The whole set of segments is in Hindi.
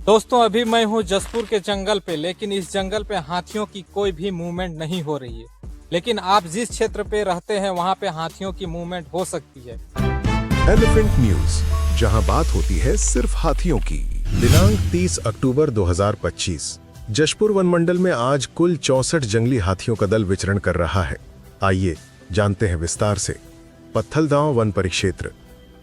दोस्तों अभी मैं हूँ जसपुर के जंगल पे, लेकिन इस जंगल पे हाथियों की कोई भी मूवमेंट नहीं हो रही है। लेकिन आप जिस क्षेत्र पे रहते हैं वहाँ पे हाथियों की मूवमेंट हो सकती है। एलिफेंट न्यूज, जहां बात होती है सिर्फ हाथियों की। दिनांक 30 अक्टूबर 2025। जशपुर वन मंडल में आज कुल 64 जंगली हाथियों का दल विचरण कर रहा है। आइए जानते हैं विस्तार से। पत्थलगांव वन परिक्षेत्र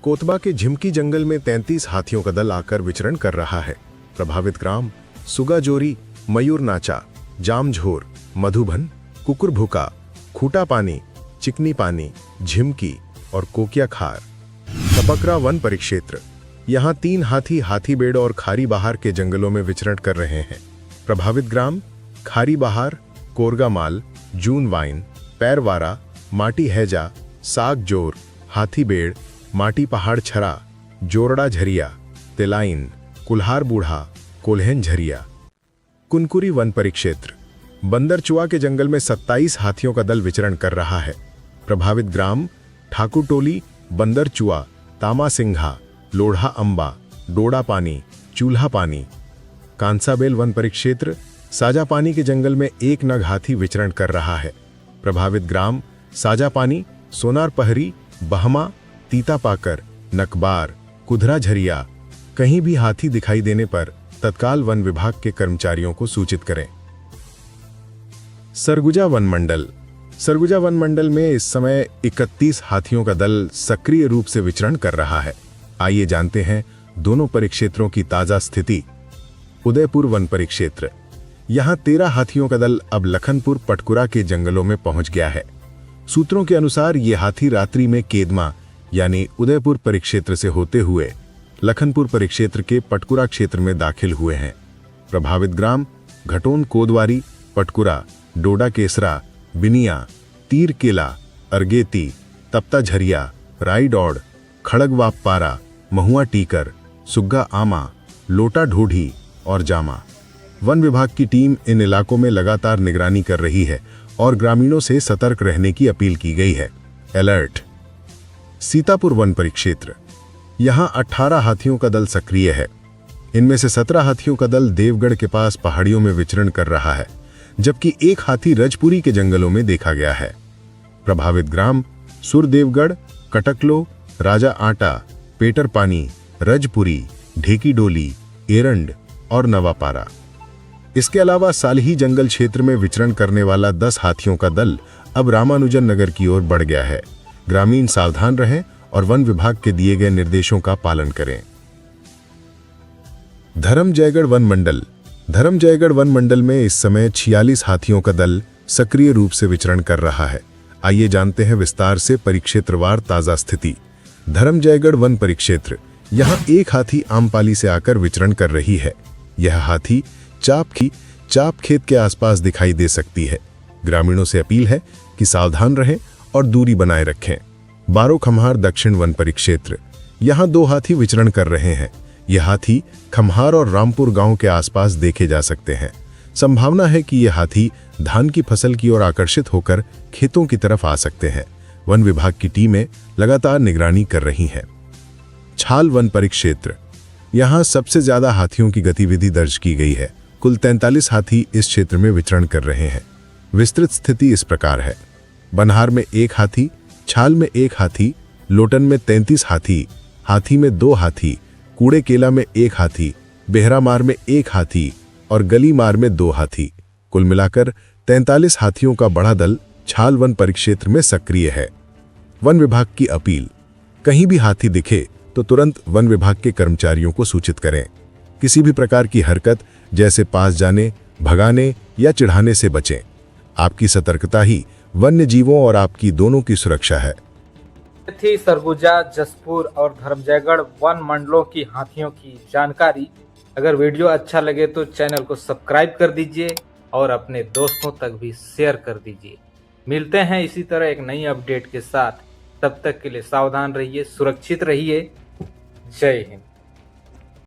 कोतबा के झिमकी जंगल में 33 हाथियों का दल आकर विचरण कर रहा है। प्रभावित ग्राम सुगाजोरी, मयूर नाचा, जामझोर, मधुबन, कुकुरभुका, खूटा पानी, चिकनी पानी, झिमकी और कोकिया खार। तपकरा वन परिक्षेत्र, यहाँ 3 हाथी हाथीबेड़ और खारी बहार के जंगलों में विचरण कर रहे हैं। प्रभावित ग्राम खारी बहार, कोरगामाल, जून वाइन, पैरवारा, माटी हैजा, साग जोर, हाथीबेड़, माटी पहाड़ छरा, जोरड़ा झरिया, तिलाइन, कुल्हार बूढ़ा, कोल्हन झरिया। कुनकुरी वन परिक्षेत्र बंदरचुआ के जंगल में 27 हाथियों का दल विचरण कर रहा है। प्रभावित ग्राम ठाकुर टोली, बंदरचुआ, तामा सिंघा, लोढ़ा अंबा, डोडा पानी, चूल्हा पानी। कांसाबेल वन परिक्षेत्र साजा पानी के जंगल में 1 नग हाथी विचरण कर रहा है। प्रभावित ग्राम साजा पानी, सोनार पहरी, बहमा, तीता पाकर, नकबार, कुधरा झरिया। कहीं भी हाथी दिखाई देने पर तत्काल वन विभाग के कर्मचारियों को सूचित करें। सरगुजा वन मंडल, सरगुजा वन मंडल में इस समय 31 हाथियों का दल सक्रिय रूप से विचरण कर रहा है। आइए जानते हैं दोनों परिक्षेत्रों की ताजा स्थिति। उदयपुर वन परिक्षेत्र, यहां 13 हाथियों का दल अब लखनपुर पटकुरा के जंगलों में पहुंच गया है। सूत्रों के अनुसार ये हाथी रात्रि में केदमा यानी उदयपुर परिक्षेत्र से होते हुए लखनपुर परिक्षेत्र के पटकुरा क्षेत्र में दाखिल हुए हैं। प्रभावित ग्राम घटोन कोदवारी, पटकुरा, डोडा केसरा, बिनिया, तीर केला, अर्गेती, तप्ता झरिया, रायडौड़, खड़गवाप पारा, महुआ टीकर, सुग्गा आमा, लोटा ढूढ़ी और जामा। वन विभाग की टीम इन इलाकों में लगातार निगरानी कर रही है और ग्रामीणों से सतर्क रहने की अपील की गई है। अलर्ट। सीतापुर वन परिक्षेत्र, यहां 18 हाथियों का दल सक्रिय है। इनमें से 17 हाथियों का दल देवगढ़ के पास पहाड़ियों में विचरण कर रहा है, जबकि 1 हाथी रजपुरी के जंगलों में देखा गया है। प्रभावित ग्राम सुरदेवगढ़, कटकलो, राजा आटा, पेटर पानी, रजपुरी, ढेकी डोली, एरंड और नवापारा। इसके अलावा सालही जंगल क्षेत्र में विचरण करने वाला 10 हाथियों का दल अब रामानुजन नगर की ओर बढ़ गया है। ग्रामीण सावधान रहें और वन विभाग के दिए गए निर्देशों का पालन करें। धर्मजयगढ़ वन मंडल, धर्मजयगढ़ वन मंडल में इस समय 46 हाथियों का दल सक्रिय रूप से विचरण कर रहा है। आइए जानते हैं विस्तार से परिक्षेत्रवार ताजा स्थिति। धर्मजयगढ़ वन परिक्षेत्र, यहां 1 हाथी आमपाली से आकर विचरण कर रही है। यह हाथी चाप खेत के आसपास दिखाई दे सकती है। ग्रामीणों से अपील है कि सावधान रहें और दूरी बनाए रखें। बारो खम्हार दक्षिण वन परिक्षेत्र, यहां 2 हाथी विचरण कर रहे हैं। यह हाथी खम्हार और रामपुर गांव के आसपास देखे जा सकते हैं। संभावना है कि यह हाथी धान की फसल की ओर आकर्षित होकर खेतों की तरफ आ सकते हैं। वन विभाग की टीमें लगातार निगरानी कर रही हैं। छाल वन परिक्षेत्र, यहां सबसे ज्यादा हाथियों की गतिविधि दर्ज की गई है। कुल 43 हाथी इस क्षेत्र में विचरण कर रहे हैं। विस्तृत स्थिति इस प्रकार है। बनहार में 1 हाथी, छाल में 1 हाथी, लोटन में 33 हाथी, हाथी में 2 हाथी, कूड़े केला में 1 हाथी, बेहरामार में 1 हाथी और गलीमार में 2 हाथी। कुल मिलाकर 43 हाथियों का बड़ा दल छाल वन परिक्षेत्र में सक्रिय है। वन विभाग की अपील, कहीं भी हाथी दिखे तो तुरंत वन विभाग के कर्मचारियों को सूचित करें। किसी भी प्रकार की हरकत जैसे पास जाने, भगाने या चिढ़ाने से बचें। आपकी सतर्कता ही वन्य जीवों और आपकी दोनों की सुरक्षा है। थी सरगुजा, जसपुर और धर्मजयगढ़ वन मंडलों की हाथियों की जानकारी। अगर वीडियो अच्छा लगे तो चैनल को सब्सक्राइब कर दीजिए और अपने दोस्तों तक भी शेयर कर दीजिए। मिलते हैं इसी तरह एक नई अपडेट के साथ। तब तक के लिए सावधान रहिए, सुरक्षित रहिए। जय हिंद।